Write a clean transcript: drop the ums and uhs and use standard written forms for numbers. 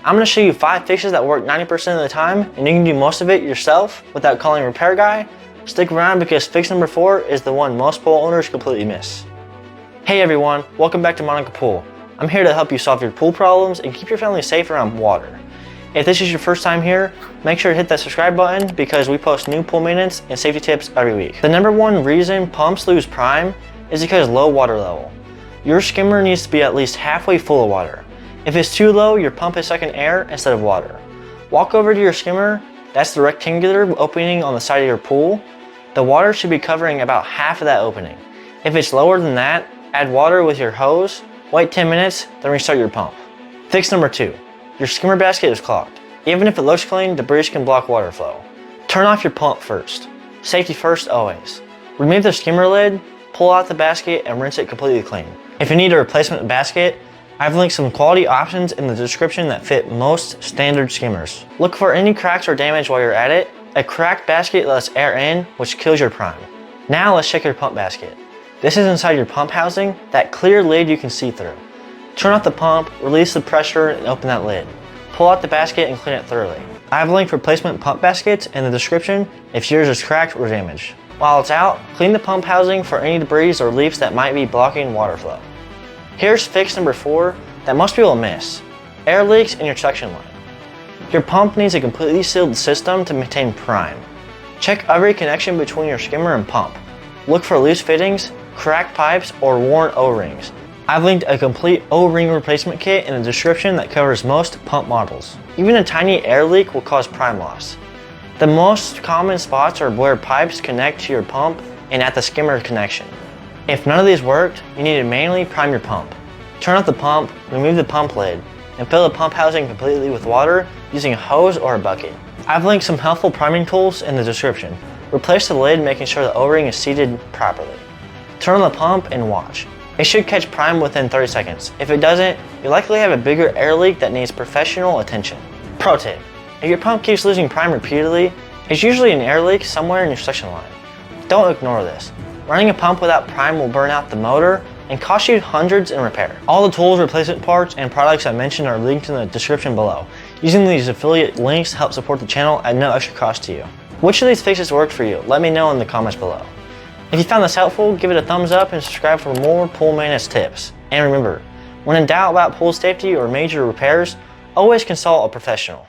I'm going to show you 5 fixes that work 90% of the time, and you can do most of it yourself without calling a repair guy. Stick around because fix number 4 is the one most pool owners completely miss. Hey everyone, welcome back to Monaco Pool. I'm here to help you solve your pool problems and keep your family safe around water. If this is your first time here, make sure to hit that subscribe button because we post new pool maintenance and safety tips every week. The number one reason pumps lose prime is because low water level. Your skimmer needs to be at least halfway full of water. If it's too low, your pump is sucking air instead of water. Walk over to your skimmer, that's the rectangular opening on the side of your pool. The water should be covering about half of that opening. If it's lower than that, add water with your hose, wait 10 minutes, then restart your pump. Fix number 2, your skimmer basket is clogged. Even if it looks clean, debris can block water flow. Turn off your pump first. Safety first always. Remove the skimmer lid, pull out the basket, and rinse it completely clean. If you need a replacement basket, I've linked some quality options in the description that fit most standard skimmers. Look for any cracks or damage while you're at it. A cracked basket lets air in, which kills your prime. Now let's check your pump basket. This is inside your pump housing, that clear lid you can see through. Turn off the pump, release the pressure, and open that lid. Pull out the basket and clean it thoroughly. I have linked replacement pump baskets in the description if yours is cracked or damaged. While it's out, clean the pump housing for any debris or leaks that might be blocking water flow. Here's fix number 4 that most people miss. Air leaks in your suction line. Your pump needs a completely sealed system to maintain prime. Check every connection between your skimmer and pump. Look for loose fittings, cracked pipes, or worn O-rings. I've linked a complete O-ring replacement kit in the description that covers most pump models. Even a tiny air leak will cause prime loss. The most common spots are where pipes connect to your pump and at the skimmer connection. If none of these worked, you need to manually prime your pump. Turn off the pump, remove the pump lid, and fill the pump housing completely with water using a hose or a bucket. I've linked some helpful priming tools in the description. Replace the lid, making sure the O-ring is seated properly. Turn on the pump and watch. It should catch prime within 30 seconds. If it doesn't, you likely have a bigger air leak that needs professional attention. Pro tip, if your pump keeps losing prime repeatedly, it's usually an air leak somewhere in your suction line. Don't ignore this. Running a pump without prime will burn out the motor and cost you hundreds in repair. All the tools, replacement parts, and products I mentioned are linked in the description below. Using these affiliate links help support the channel at no extra cost to you. Which of these fixes worked for you? Let me know in the comments below. If you found this helpful, give it a thumbs up and subscribe for more pool maintenance tips. And remember, when in doubt about pool safety or major repairs, always consult a professional.